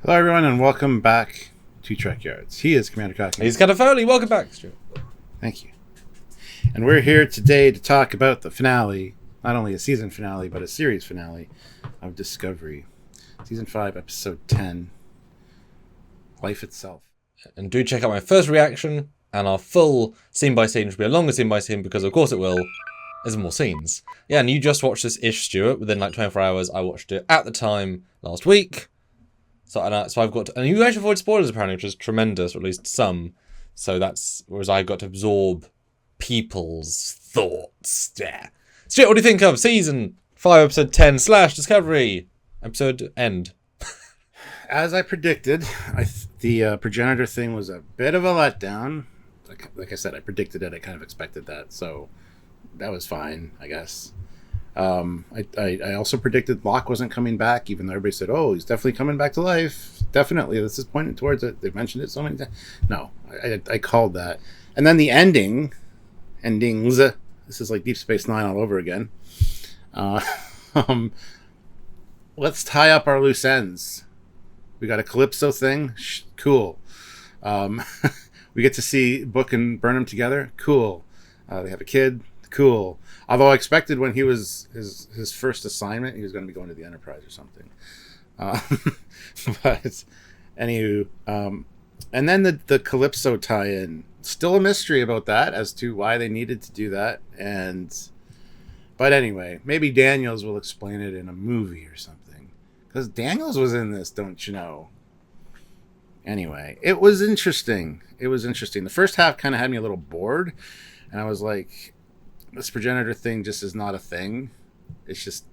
Hello, everyone, and welcome back to Trekyards. He is Commander Cockney. He's kind of Foley. Welcome back, Stuart. Thank you. And we're here today to talk about the finale, not only a season finale, but a series finale of Discovery. Season 5, Episode 10, Life Itself. And do check out my first reaction and our full scene-by-scene, which will be a longer scene-by-scene, because of course it will. There's more scenes. Yeah, and you just watched this-ish, Stuart, within like 24 hours. I watched it at the time last week. So I've got to, and you actually avoid spoilers apparently, which is tremendous, or at least some. So that's, whereas I got to absorb people's thoughts. Yeah. Stuart, what do you think of Season 5, Episode 10 / Discovery? Episode end. As I predicted, the progenitor thing was a bit of a letdown. Like I said, I predicted it. I kind of expected that. So that was fine, I guess. I also predicted Locke wasn't coming back, even though everybody said, oh, he's definitely coming back to life. Definitely. This is pointing towards it. They've mentioned it so many times. No, I called that. And then the endings, this is like Deep Space Nine all over again. Let's tie up our loose ends. We got a Calypso thing. Cool. We get to see Book and Burnham together. Cool. They have a kid. Cool. Although I expected when he was his first assignment, he was going to be going to the Enterprise or something. But anywho, and then the Calypso tie-in. Still a mystery about that as to why they needed to do that. But anyway, maybe Daniels will explain it in a movie or something. Because Daniels was in this, don't you know? Anyway, it was interesting. The first half kind of had me a little bored. And I was like, this progenitor thing just is not a thing. It's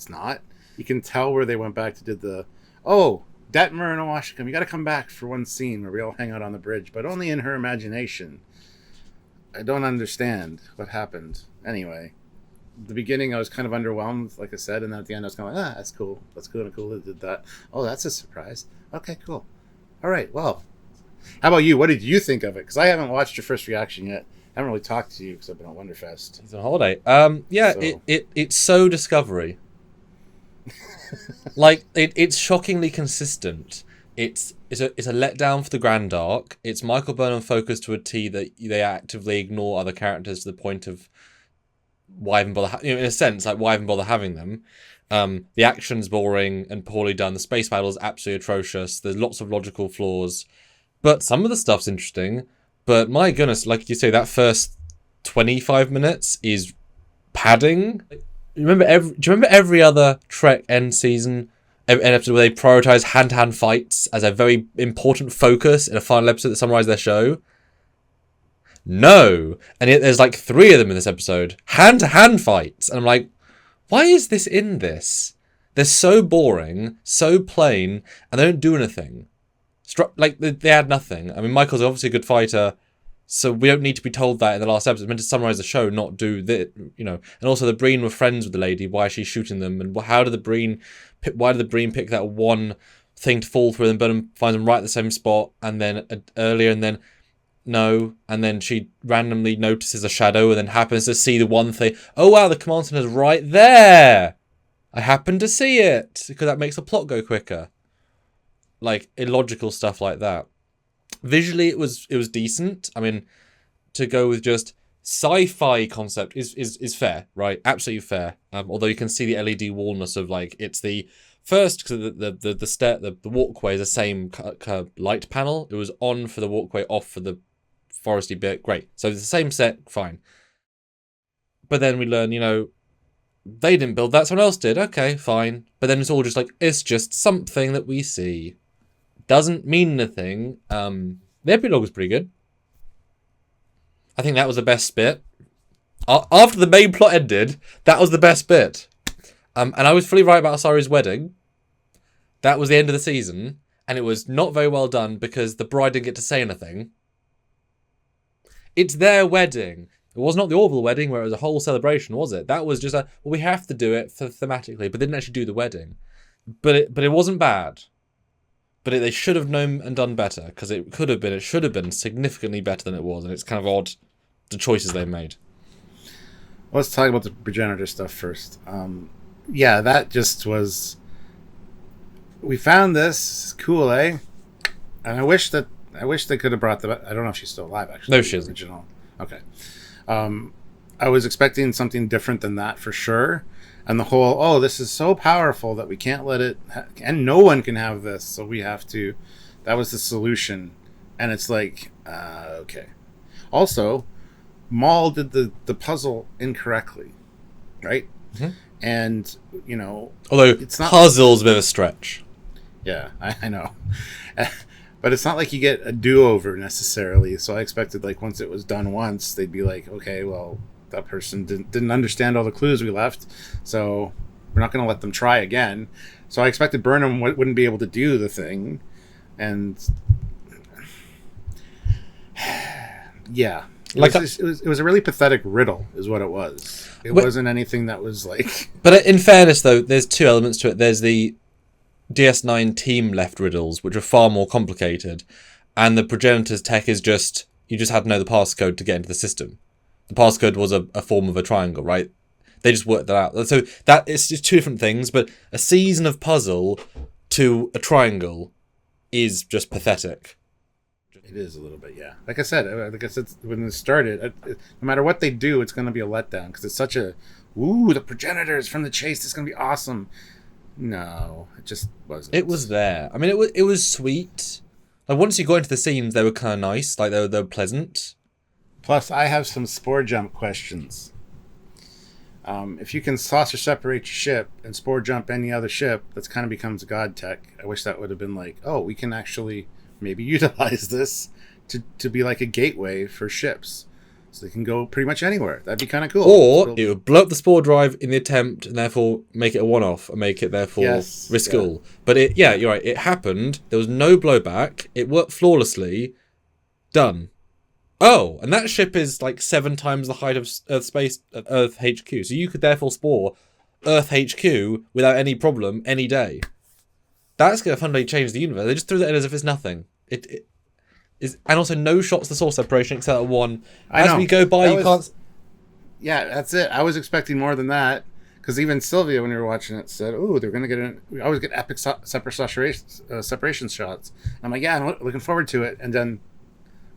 not. You can tell where they went back to did the, Detmer and Washington, you got to come back for one scene where we all hang out on the bridge, but only in her imagination. I don't understand what happened. Anyway, the beginning I was kind of underwhelmed, like I said, and then at the end I was kind of like, that's cool. That's cool. They did that. Oh, that's a surprise. Okay, cool. All right, well, how about you? What did you think of it? Because I haven't watched your first reaction yet. I haven't really talked to you because I've been on Wonderfest. He's on holiday. It's so Discovery. Like it's shockingly consistent. It's a letdown for the grand arc. It's Michael Burnham focused to a T that they actively ignore other characters to the point of why even bother? In a sense, like why even bother having them? The action's boring and poorly done. The space battle is absolutely atrocious. There's lots of logical flaws, but some of the stuff's interesting. But my goodness, like you say, that first 25 minutes is padding. Do you remember every other Trek end season, an episode where they prioritize hand-to-hand fights as a very important focus in a final episode that summarized their show? No. And yet there's like 3 of them in this episode. Hand-to-hand fights. And I'm like, why is this in this? They're so boring, so plain, and they don't do anything. They add nothing. I mean, Michael's obviously a good fighter, so we don't need to be told that in the last episode. It's meant to summarize the show, not do that, you know. And also, the Breen were friends with the lady. Why is she shooting them? And why did the Breen pick that one thing to fall through? And Burnham finds them right at the same spot, and then earlier, and then no, and then she randomly notices a shadow, and then happens to see the one thing. Oh wow, the command center is right there. I happen to see it because that makes the plot go quicker. Like illogical stuff like that. Visually, it was decent. I mean, to go with just sci-fi concept is fair, right? Absolutely fair. Although you can see the LED wallness of like it's the first because the walkway is the same light panel. It was on for the walkway, off for the foresty bit. Great. So it's the same set, fine. But then we learn, they didn't build that, someone else did. Okay, fine. But then it's all just like it's just something that we see. Doesn't mean anything. The epilogue was pretty good. I think that was the best bit. After the main plot ended, that was the best bit. And I was fully right about Asari's wedding. That was the end of the season. And it was not very well done because the bride didn't get to say anything. It's their wedding. It was not the Orville wedding where it was a whole celebration, was it? That was just we have to do it thematically, but they didn't actually do the wedding. But it wasn't bad. But they should have known and done better, because it should have been significantly better than it was, and it's kind of odd, the choices they made. Let's talk about the progenitor stuff first. That just was we found this. Cool, eh? And I wish they could have brought the. I don't know if she's still alive. Actually, No, she isn't. Original. Okay. I was expecting something different than that for sure. And the whole, this is so powerful that we can't let it, and no one can have this, so we have to. That was the solution, and it's like, okay. Also, Maul did the puzzle incorrectly, right? Mm-hmm. And although it's not puzzle's a bit of a stretch. Yeah, I know. But it's not like you get a do-over necessarily. So I expected, like, once it was done once, they'd be like, okay, well, that person didn't understand all the clues we left, so we're not going to let them try again. So I expected Burnham wouldn't be able to do the thing. And yeah, it was a really pathetic riddle is what it was. It wasn't anything that was like... But in fairness, though, there's two elements to it. There's the DS9 team left riddles, which are far more complicated, and the progenitor's tech is just, you just had to know the passcode to get into the system. The passcode was a form of a triangle, right? They just worked that out. So that it's just two different things, but a season of puzzle to a triangle is just pathetic. It is a little bit, yeah. Like I said, when it started, no matter what they do, it's going to be a letdown, because it's such a, the progenitors from the chase, it's going to be awesome. No, it just wasn't. It was there. I mean, it was sweet. Like, once you got into the scenes, they were kind of nice. Like, they were pleasant. Plus, I have some spore jump questions. If you can saucer separate your ship and spore jump any other ship, that kind of becomes god tech. I wish that would have been like, we can actually maybe utilize this to be like a gateway for ships. So they can go pretty much anywhere. That'd be kind of cool. Or it would blow up the spore drive in the attempt and therefore make it a one-off and make it therefore risk all. But you're right. It happened. There was no blowback. It worked flawlessly. Done. Oh, and that ship is like 7 times the height of Earth HQ. So you could therefore spore Earth HQ without any problem any day. That's going to fundamentally change the universe. They just threw that in as if it's nothing. It is, and also no shots to source separation except at one. As we go by, you can't. Yeah, that's it. I was expecting more than that, because even Sylvia, when we were watching it, said, they're going to get we always get epic separation shots. I'm like, I'm looking forward to it. And then,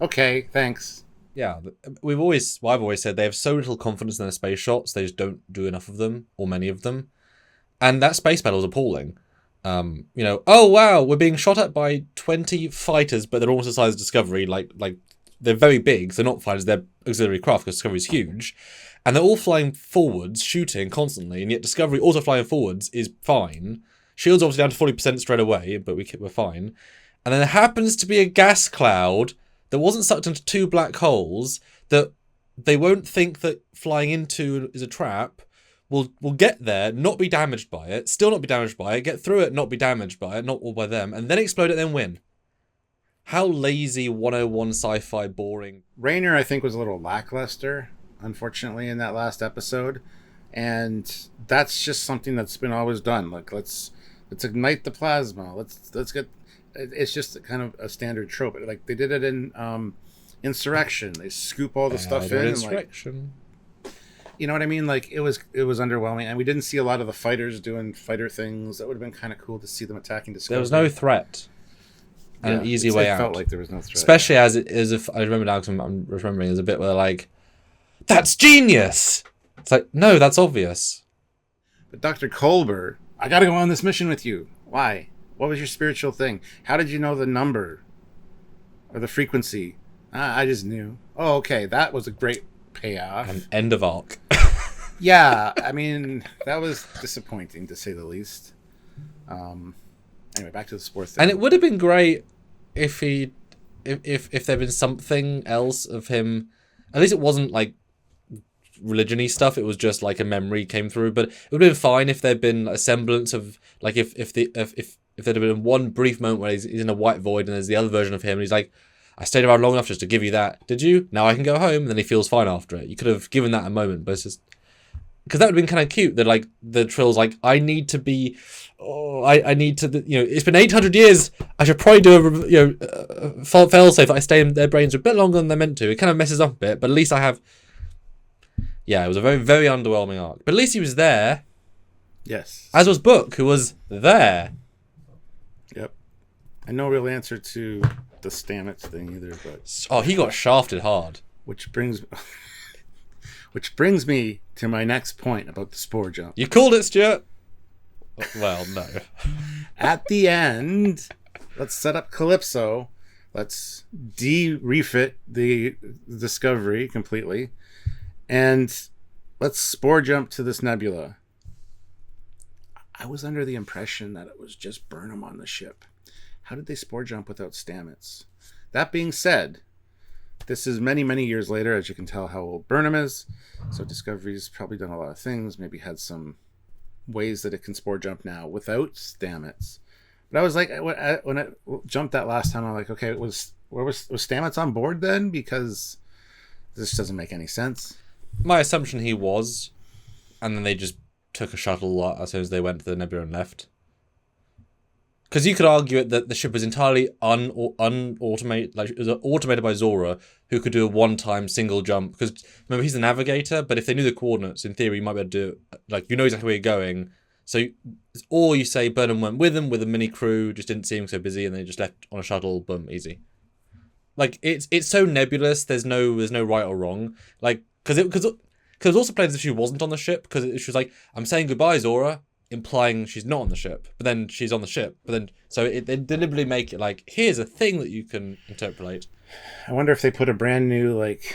okay, thanks. Yeah, I've always said they have so little confidence in their space shots, they just don't do enough of them, or many of them. And that space battle is appalling. We're being shot at by 20 fighters, but they're almost the size of Discovery. Like they're very big. They're not fighters, they're auxiliary craft, because Discovery is huge. And they're all flying forwards, shooting constantly, and yet Discovery also flying forwards is fine. Shield's obviously down to 40% straight away, but we're fine. And then there happens to be a gas cloud that wasn't sucked into 2 black holes that they won't think that flying into is a trap. We'll get there, not be damaged by it, still not be damaged by it, get through it, not be damaged by it, not all by them, and then explode it, then win. How lazy, 101 sci-fi, boring. Raynor, I think, was a little lackluster, unfortunately, in that last episode. And that's just something that's been always done. Like, let's ignite the plasma. Let's get... It's just kind of a standard trope. Like, they did it in Insurrection. They scoop all the stuff in. Insurrection. You know what I mean? Like, it was underwhelming, and we didn't see a lot of the fighters doing fighter things. That would have been kind of cool to see them attacking Discovery. There was no threat. And an easy way out. It felt like there was no threat. Especially as if I remember now, because I'm remembering, there's a bit where like, that's genius! It's like, no, that's obvious. But Dr. Kolber, I gotta go on this mission with you. Why? What was your spiritual thing? How did you know the number? Or the frequency? I just knew. Oh, okay, that was a great payoff. And end of arc. Yeah, I mean, that was disappointing, to say the least. Anyway, back to the sports thing. And it would have been great if there'd been something else of him. At least it wasn't like religion-y stuff. It was just like a memory came through. But it would have been fine if there'd been a semblance of like if there'd have been one brief moment where he's in a white void and there's the other version of him and he's like, I stayed around long enough just to give you that. Did you? Now I can go home. And then he feels fine after it. You could have given that a moment, but it's just because that would have been kind of cute. That like the Trill's like, I need to be. I need to. It's been 800 years. I should probably do a fail safe. I stay in their brains a bit longer than they're meant to. It kind of messes up a bit, but at least I have. Yeah, it was a very, very underwhelming arc. But at least he was there. Yes. As was Book, who was there. no real answer to the Stamets thing either, but Oh, he got shafted hard. which brings me to my next point about the spore jump. You called it, Stuart. Well, no. At the end, let's set up Calypso. Let's refit the Discovery completely, and let's spore jump to this nebula. I was under the impression that it was just Burnham on the ship. How did they spore jump without Stamets? That being said, this is many, many years later, as you can tell how old Burnham is. So Discovery's probably done a lot of things, maybe had some ways that it can spore jump now without Stamets. But I was like, when I jumped that last time, I'm like, okay, was Stamets on board then? Because this doesn't make any sense. My assumption he was, and then they just took a shuttle as soon as they went to the nebula and left. Because you could argue it that the ship was entirely unautomated, like it was automated by Zora, who could do a one-time single jump. Because remember, he's the navigator, but if they knew the coordinates, in theory, you might be able to do it. Like, you know exactly where you're going. So, or you say Burnham went with him with a mini crew, just didn't seem so busy, and they just left on a shuttle. Boom, easy. Like it's so nebulous. There's no right or wrong. Like because it was also played as if she wasn't on the ship, because she was like, I'm saying goodbye, Zora, implying she's not on the ship, but then she's on the ship. But then, so they deliberately make it like, here's a thing that you can interpolate. I wonder if they put a brand new, like,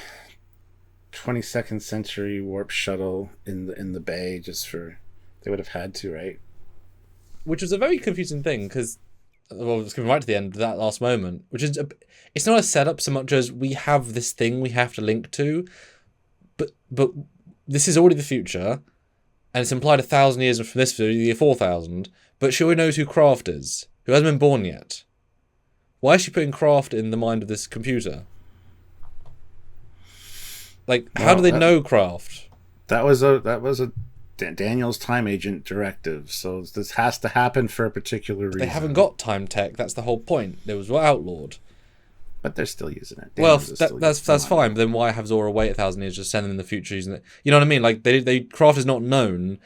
22nd century warp shuttle in the bay just for... They would have had to, right? Which was a very confusing thing, because... Well, it's coming right to the end of that last moment, which is... It's not a setup so much as we have this thing we have to link to, but this is already the future, and it's implied 1,000 years from this view, the year 4,000, but she already knows who Craft is, who hasn't been born yet. Why is she putting Craft in the mind of this computer? Like, how do they know Craft? That was a Daniel's time agent directive, so this has to happen for a particular reason. They haven't got time tech, that's the whole point. It was outlawed. But they're still using it. Well, that's fine. But then why have Zora wait 1,000 years, just send them in the future using it? You know what I mean? Like they Craft is not known,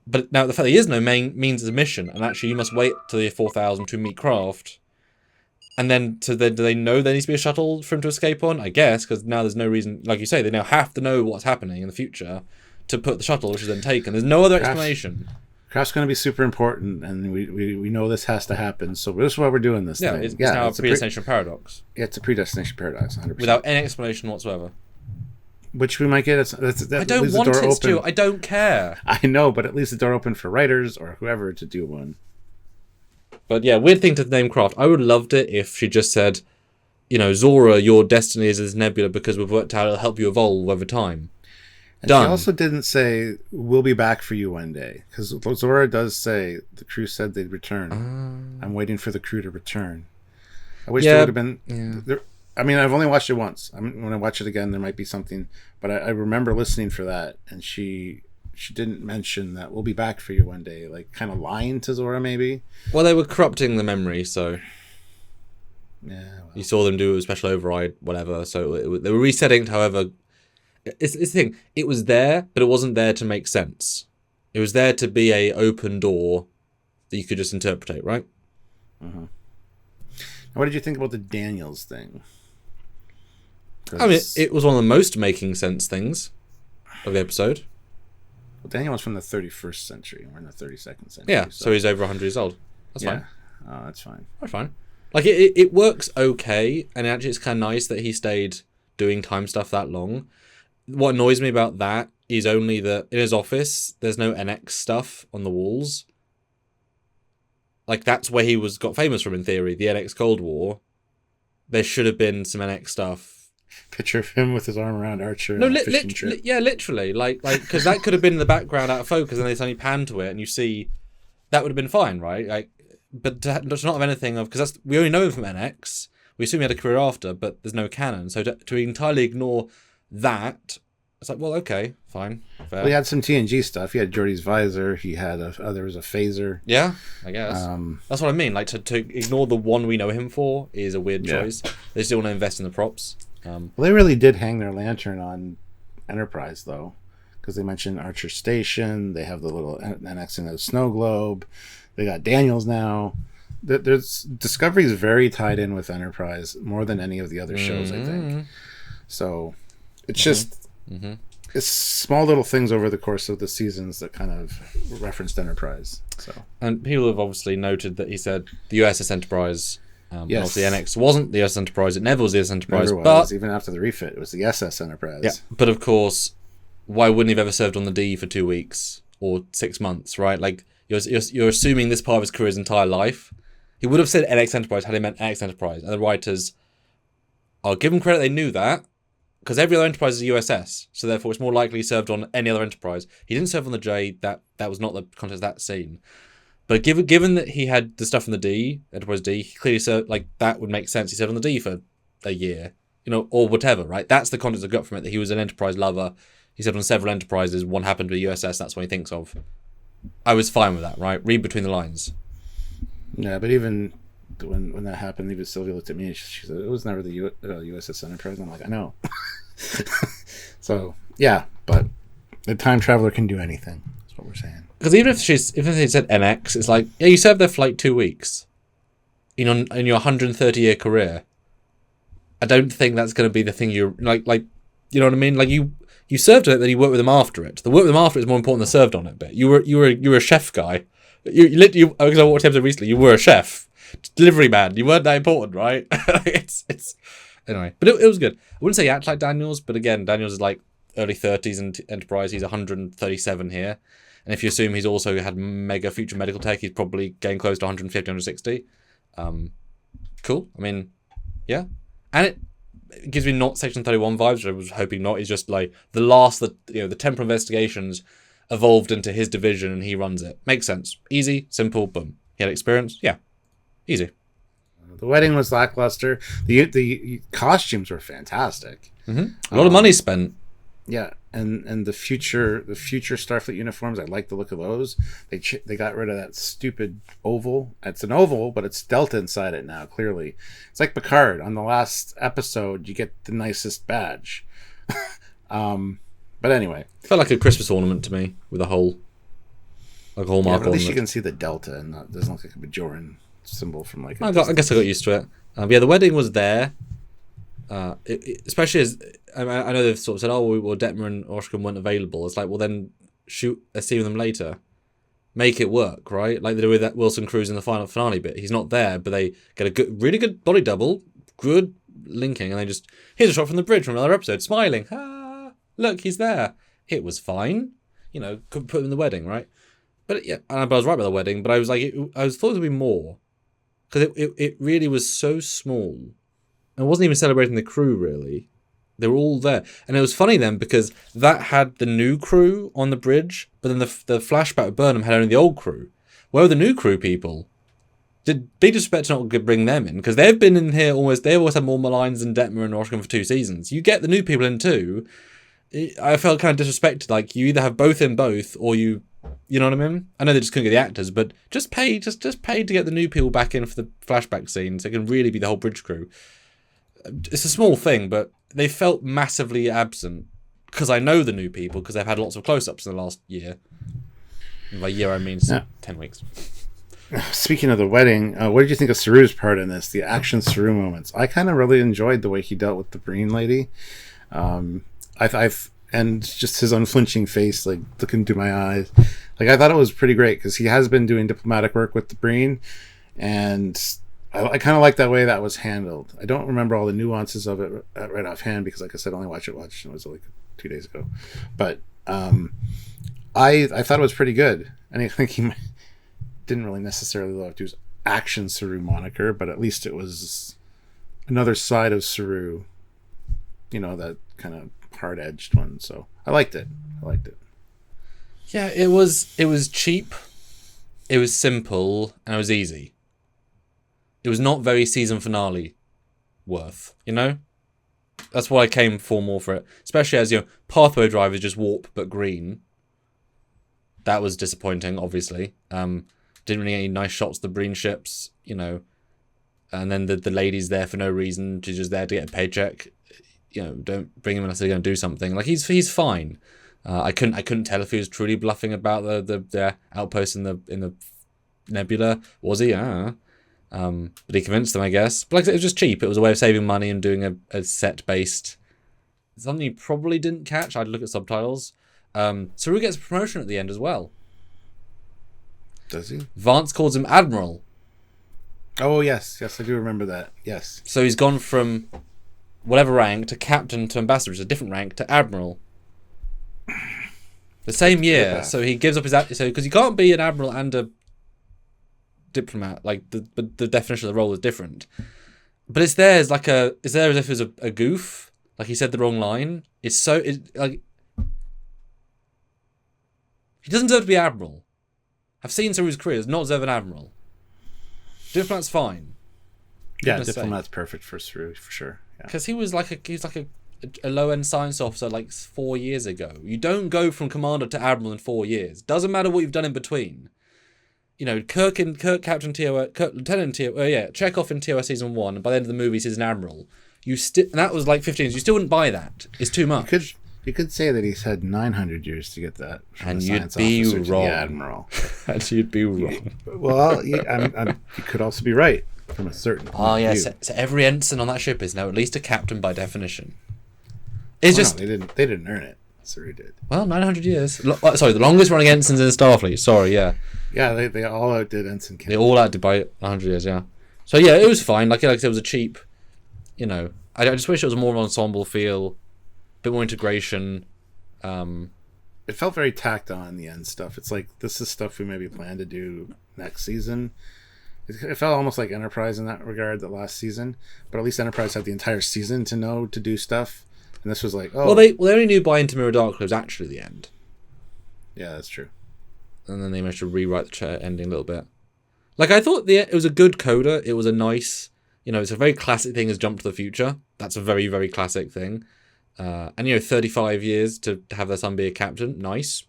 but now the fact that he is known means it's a mission, and actually you must wait till the year 4,000 to meet Craft, and then do they know there needs to be a shuttle for him to escape on? I guess because now there's no reason, like you say, they now have to know what's happening in the future to put the shuttle, which is then taken. There's no other explanation. Craft's going to be super important, and we know this has to happen. So this is why we're doing this. Yeah, thing. It's now a predestination paradox. Yeah, it's a predestination paradox, 100%. Without any explanation whatsoever. Which we might get. I don't want it, Stu. I don't care. I know, but at least the door open for writers or whoever to do one. But yeah, weird thing to name Craft. I would have loved it if she just said, Zora, your destiny is this nebula because we've worked out it'll help you evolve over time. And Done. She also didn't say, we'll be back for you one day. Because Zora does say, the crew said they'd return. I'm waiting for the crew to return. I wish there would have been... Yeah. I mean, I've only watched it once. When I watch it again, there might be something. But I remember listening for that. And she didn't mention that we'll be back for you one day. Like, kind of lying to Zora, maybe. Well, they were corrupting the memory, so... Yeah. Well. You saw them do a special override, whatever. So they were resetting, however... It's the thing. It was there, but it wasn't there to make sense. It was there to be a open door that you could just interpret, right? Uh-huh. Now, what did you think about the Daniels thing? I mean, it was one of the most making sense things of the episode. Well, Daniel was from the 31st century. We're in the 32nd century. Yeah, so he's over 100 years old. That's fine. Oh, that's fine. That's fine. Like, it works okay, and actually it's kind of nice that he stayed doing time stuff that long. What annoys me about that is only that in his office, there's no NX stuff on the walls. Like, that's where he got famous from, in theory, the NX Cold War. There should have been some NX stuff. Picture of him with his arm around Archer. No, literally. Like, because that could have been in the background out of focus, and they suddenly pan to it, and you see, that would have been fine, right? Like, but to not have anything of, because we only know him from NX. We assume he had a career after, but there's no canon. So to entirely ignore that, it's like, well, okay, fine, fair. Well, he had some TNG stuff. He had Geordi's visor. He had there was a phaser. Yeah, I guess. That's what I mean. Like, to ignore the one we know him for is a weird choice. They still want to invest in the props. Well, they really did hang their lantern on Enterprise, though, because they mentioned Archer Station. They have the little NX in the snow globe. They got Daniels now. there's Discovery is very tied in with Enterprise more than any of the other shows, I think. So it's just it's small little things over the course of the seasons that kind of referenced Enterprise. So, and people have obviously noted that he said the USS Enterprise. Yes. Obviously, NX wasn't the USS Enterprise. It never was the USS Enterprise. Never was. But Even after the refit, it was the SS Enterprise. yeah, but of course, why wouldn't he have ever served on the D for 2 weeks or 6 months, right? Like, you're assuming this part of his career, his entire life. He would have said NX Enterprise had he meant NX Enterprise. And the writers, I'll give them credit, they knew that, because every other Enterprise is a USS, so therefore it's more likely he served on any other Enterprise. He didn't serve on the J, that was not the context of that scene. But given that he had the stuff in the D, Enterprise D, he clearly served, like, that would make sense. He served on the D for a year, or whatever, right? That's the context I got from it, that he was an Enterprise lover. He served on several Enterprises, one happened to be USS, that's what he thinks of. I was fine with that, right? Read between the lines. Yeah, but even when that happened, even Sylvia looked at me and she said, it was never the USS Enterprise. And I'm like, I know. So, yeah, but the time traveler can do anything. That's what we're saying. Because even if they said NX, it's like, yeah, you served there for like 2 weeks in your 130-year career. I don't think that's going to be the thing you're like, you know what I mean? Like you served on it, then you worked with them after it. The work with them after it is more important than served on it bit. You were a chef guy. Because I watched the episode recently, you were a chef, delivery man. You weren't that important, right? it's anyway, but it was good. I wouldn't say he acted like Daniels, but again, Daniels is like early 30s in Enterprise. He's 137 here. And if you assume he's also had mega future medical tech, he's probably getting close to 150, 160. Cool. I mean, yeah. And it gives me not Section 31 vibes, which I was hoping not. He's just like the temporal investigations evolved into his division and he runs it. Makes sense. Easy, simple, boom. He had experience. Yeah. Easy. The wedding was lackluster. The costumes were fantastic. A lot of money spent. Yeah, and the future Starfleet uniforms, I like the look of those. They got rid of that stupid oval. It's an oval, but it's Delta inside it now. Clearly, it's like Picard on the last episode. You get the nicest badge. But anyway, Felt like a Christmas ornament to me with a hole, like a hallmark at least ornament. you can see the Delta, and it doesn't look like a Bajoran symbol from like. I guess I got used to it. Yeah, the wedding was there. Especially as I know they've sort of said, oh, well, Detmer and Oshkon weren't available. It's like, well, then shoot a scene with them later, make it work, right? Like they do with that Wilson Cruz in the final finale bit. He's not there, but they get a really good body double, good linking, and they just here's a shot from the bridge from another episode, smiling. Ah, look, he's there. It was fine, could put him in the wedding, right? But yeah, I was right about the wedding, but I was like, I was thought there'd be more because it really was so small. It wasn't even celebrating the crew, really. They were all there. And it was funny then, because that had the new crew on the bridge, but then the flashback of Burnham had only the old crew. Where were the new crew people? Did big disrespect to not bring them in? Because they've been in here they've always had more lines than Detmer and Oshkon for 2 seasons. You get the new people in too. I felt kind of disrespected. Like, you either have both in both, or you know what I mean? I know they just couldn't get the actors, but just pay to get the new people back in for the flashback scene so it can really be the whole bridge crew. It's a small thing, but they felt massively absent because I know the new people because they've had lots of close-ups in the last year. And by year, I mean 10 weeks. Speaking of the wedding, what did you think of Saru's part in this? The action Saru moments. I kind of really enjoyed the way he dealt with the Breen lady. And just his unflinching face, like looking through my eyes. Like I thought it was pretty great because he has been doing diplomatic work with the Breen, and I kind of like that way that was handled. I don't remember all the nuances of it right offhand because, like I said, I only watched it was like 2 days ago. But I thought it was pretty good. And I think he didn't really necessarily live up to his action Saru moniker, but at least it was another side of Saru, that kind of hard-edged one. So I liked it. Yeah, it was cheap, it was simple, and it was easy. It was not very season finale worth, That's what I came for more for it. Especially as, Pathway Drive is just warp but green. That was disappointing, obviously. Didn't really get any nice shots of the Breen ships, And then the lady's there for no reason. She's just there to get a paycheck. Don't bring him unless they're going to do something. Like, he's fine. I couldn't tell if he was truly bluffing about the outpost in the nebula. Was he? But he convinced them, I guess. But like I said, it was just cheap. It was a way of saving money and doing a set-based... Something you probably didn't catch. I'd look at subtitles. Saru gets a promotion at the end as well. Does he? Vance calls him Admiral. Oh, yes. Yes, I do remember that. Yes. So he's gone from whatever rank to Captain to Ambassador, which is a different rank, to Admiral. The same year. Yeah. So he gives up his... So because you can't be an Admiral and a diplomat. Like, the definition of the role is different. But it's there as like a... It's there as if it was a goof. Like he said the wrong line. It's so... like he doesn't deserve to be Admiral. I've seen Saru's career. Does not deserve an Admiral. Diplomat's fine. Yeah, Diplomat's perfect for Saru, for sure. Because he was like a low-end science officer like 4 years ago. You don't go from Commander to Admiral in 4 years. Doesn't matter what you've done in between. You know, Kirk Captain TOS... Lieutenant TOS... Chekhov in TOS Season 1, and by the end of the movie he's an Admiral. And that was like 15 years. You still wouldn't buy that. It's too much. You could say that he's had 900 years to get that. And you'd be wrong. Admiral. And you'd be wrong. Well, you could also be right from a certain point Oh, yeah. of view. So every ensign on that ship is now at least a captain by definition. It's just... No, they didn't earn it. Saru did. Well, 900 years. Sorry, the longest running ensigns in Starfleet. Sorry, yeah. Yeah, they all outdid Ensign Kim. They all outdid by 100 years, yeah. So, yeah, it was fine. Like I said, it was a cheap... You know, I just wish it was more of an ensemble feel, a bit more integration. It felt very tacked on in the end stuff. It's like, this is stuff we maybe plan to do next season. It felt almost like Enterprise in that regard, that last season. But at least Enterprise had the entire season to know to do stuff. And this was like, oh... Well, they only knew by Into Mirror Dark was actually the end. Yeah, that's true. And then they managed to rewrite the ending a little bit. Like, I thought it was a good coda. It was a nice... You know, it's a very classic thing as Jump to the Future. That's a very, very classic thing. And, you know, 35 years to have their son be a captain. Nice.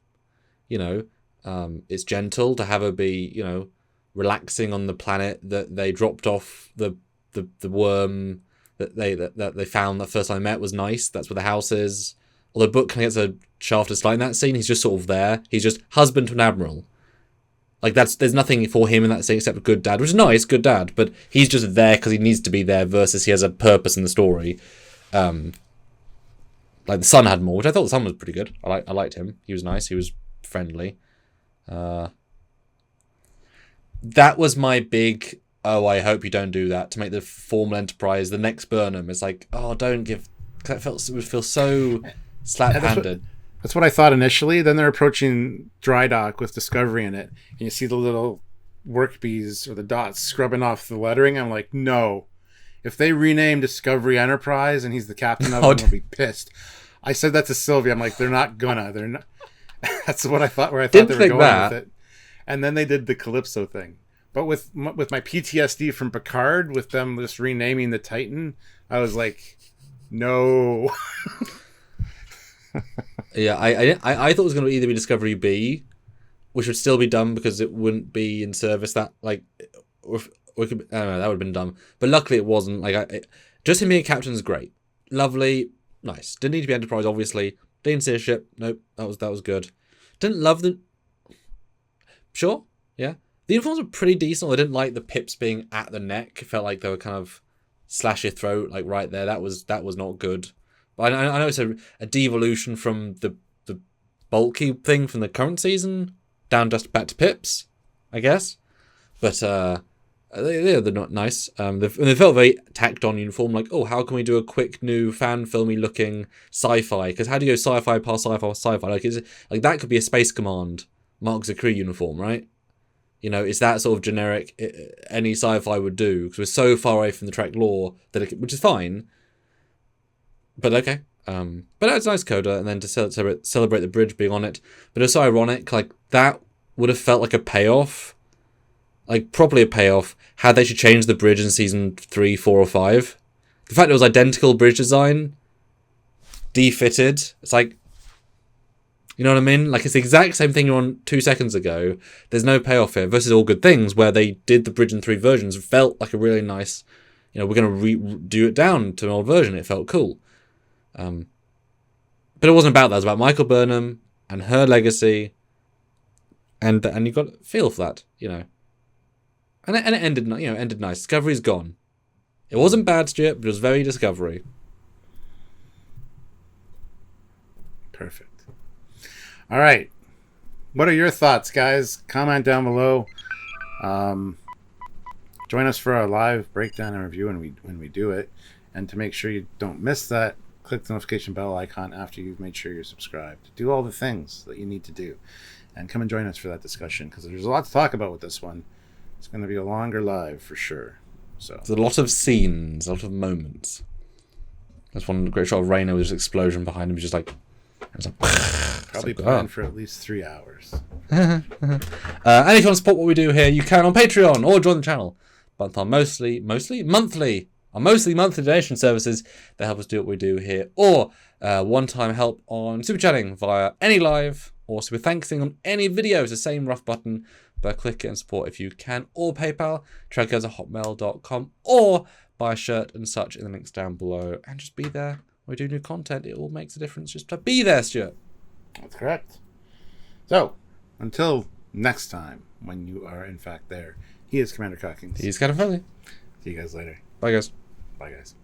You know, it's gentle to have her be, you know, relaxing on the planet that they dropped off the worm that they found the first time they met was nice. That's where the house is. Although Book kind of gets a shaft of slight in that scene. He's just sort of there. He's just husband to an admiral. Like, there's nothing for him in that scene except a good dad, which is nice, good dad, but he's just there because he needs to be there versus he has a purpose in the story. Like, the son had more, which I thought the son was pretty good. I liked him. He was nice. He was friendly. That was my big, I hope you don't do that, to make the formal Enterprise the next Burnham. It's like, don't give... Cause it would feel so slap-handed. That's what I thought initially. Then they're approaching dry dock with Discovery in it, and you see the little work bees or the dots scrubbing off the lettering. I'm like, no. If they rename Discovery Enterprise and he's the captain of it, I'll be pissed. I said that to Sylvia. I'm like, they're not gonna. They're not. That's what I thought. Where I thought they were going with it. And then they did the Calypso thing. But with my PTSD from Picard, with them just renaming the Titan, I was like, no. Yeah, I thought it was going to either be Discovery B, which would still be dumb because it wouldn't be in service that, like, or it could, I don't know, that would have been dumb. But luckily it wasn't. Like, just him being a captain is great. Lovely, nice. Didn't need to be Enterprise, obviously. Didn't see a ship. Nope, that was good. Didn't love the... Sure, yeah. The uniforms were pretty decent. I didn't like the pips being at the neck. It felt like they were kind of slash your throat, like right there. That was not good. But I know it's a devolution from the bulky thing from the current season down just back to pips, I guess. But they're not nice. They felt very tacked on uniform. Like, how can we do a quick new fan filmy looking sci-fi? Because how do you go sci-fi past sci-fi? Like that could be a Space Command Mark Zakri uniform, right? You know, it's that sort of generic any sci-fi would do because we're so far away from the Trek lore which is fine. But okay. But it's a nice coda, and then to celebrate the bridge being on it. But it's so ironic, like that would have felt like a payoff, like properly a payoff, had they should change the bridge in season 3, 4, or 5. The fact it was identical bridge design, defitted, it's like, you know what I mean? Like it's the exact same thing you're on 2 seconds ago. There's no payoff here. Versus All Good Things, where they did the bridge in 3 versions, felt like a really nice, we're going to do it down to an old version. It felt cool. But it wasn't about that. It was about Michael Burnham and her legacy, and you got to feel for that, And it ended, ended nice. Discovery's gone. It wasn't bad, Stuart, but it was very Discovery. Perfect. All right. What are your thoughts, guys? Comment down below. Join us for our live breakdown and review when we do it. And to make sure you don't miss that, click the notification bell icon after you've made sure you're subscribed. Do all the things that you need to do. And come and join us for that discussion, because there's a lot to talk about with this one. It's going to be a longer live for sure. So there's a lot of scenes, a lot of moments. There's one great shot of Rainer with his explosion behind him. He's just like... Probably planned for at least 3 hours. And if you want to support what we do here, you can on Patreon or join the channel. But on mostly monthly donation services that help us do what we do here, or one-time help on super chatting via any live or super thanksing on any video. It's the same rough button, but click it and support if you can, or PayPal, trekyards@hotmail.com, or buy a shirt and such in the links down below, and just be there. When we do new content, it all makes a difference just to be there, Stuart. That's correct. So, until next time, when you are in fact there, he is Commander Cockings. He's kind of funny. See you guys later. Bye, guys. Bye, guys.